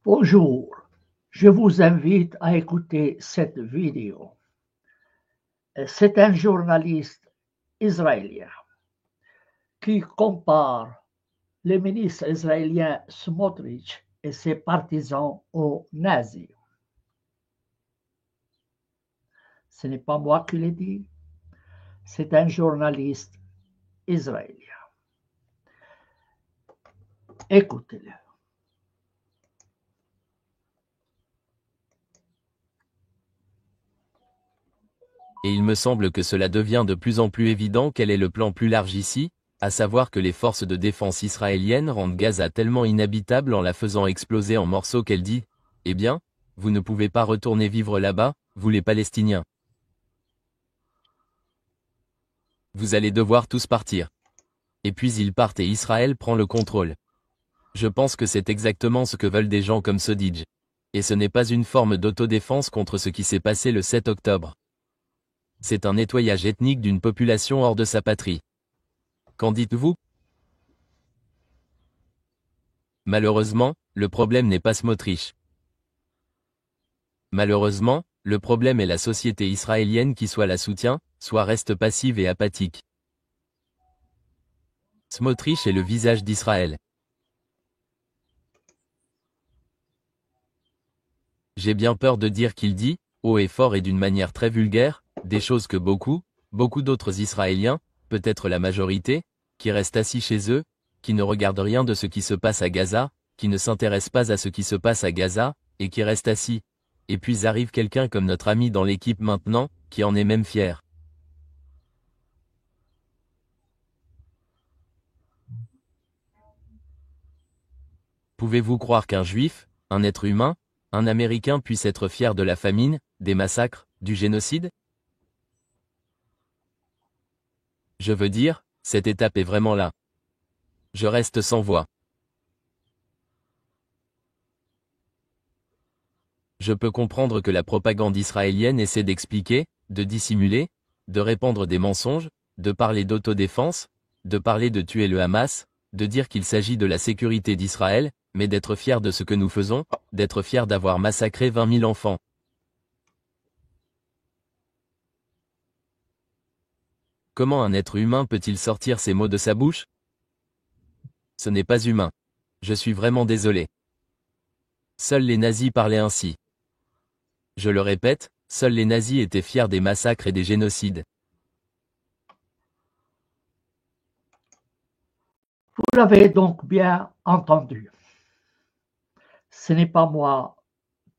Bonjour, je vous invite à écouter cette vidéo. C'est un journaliste israélien qui compare le ministre israélien Smotrich et ses partisans aux nazis. Ce n'est pas moi qui l'ai dit, c'est un journaliste israélien. Écoutez-le. Et il me semble que cela devient de plus en plus évident quel est le plan plus large ici, à savoir que les forces de défense israéliennes rendent Gaza tellement inhabitable en la faisant exploser en morceaux qu'elle dit « Eh bien, vous ne pouvez pas retourner vivre là-bas, vous les Palestiniens. Vous allez devoir tous partir. » Et puis ils partent et Israël prend le contrôle. Je pense que c'est exactement ce que veulent des gens comme Sodidj. Et ce n'est pas une forme d'autodéfense contre ce qui s'est passé le 7 octobre. C'est un nettoyage ethnique d'une population hors de sa patrie. Qu'en dites-vous? Malheureusement, le problème n'est pas Smotrich. Malheureusement, le problème est la société israélienne qui soit la soutient, soit reste passive et apathique. Smotrich est le visage d'Israël. J'ai bien peur de dire qu'il dit, haut et fort et d'une manière très vulgaire, des choses que beaucoup d'autres Israéliens, peut-être la majorité, qui restent assis chez eux, qui ne regardent rien de ce qui se passe à Gaza, qui ne s'intéressent pas à ce qui se passe à Gaza, et qui restent assis. Et puis arrive quelqu'un comme notre ami dans l'équipe maintenant, qui en est même fier. Pouvez-vous croire qu'un juif, un être humain, un Américain puisse être fier de la famine, des massacres, du génocide? Je veux dire, cette étape est vraiment là. Je reste sans voix. Je peux comprendre que la propagande israélienne essaie d'expliquer, de dissimuler, de répandre des mensonges, de parler d'autodéfense, de parler de tuer le Hamas, de dire qu'il s'agit de la sécurité d'Israël, mais d'être fier de ce que nous faisons, d'être fier d'avoir massacré 20 000 enfants. Comment un être humain peut-il sortir ces mots de sa bouche? Ce n'est pas humain. Je suis vraiment désolé. Seuls les nazis parlaient ainsi. Je le répète, seuls les nazis étaient fiers des massacres et des génocides. Vous l'avez donc bien entendu. Ce n'est pas moi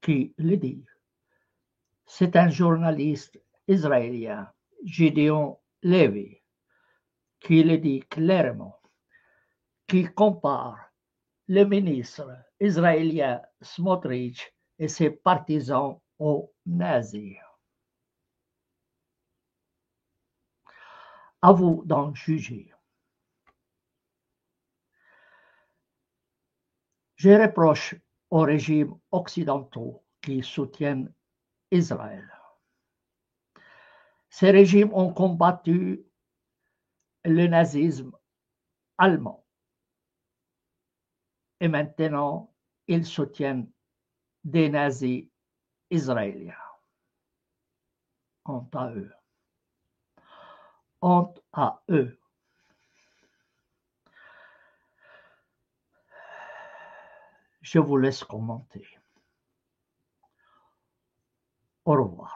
qui le dis. C'est un journaliste israélien, Gideon Levy, qui le dit clairement, qui compare le ministre israélien Smotrich et ses partisans aux nazis. À vous d'en juger. Je reproche aux régimes occidentaux qui soutiennent Israël. Ces régimes ont combattu le nazisme allemand et maintenant ils soutiennent des nazis israéliens. Honte à eux. Honte à eux. Je vous laisse commenter. Au revoir.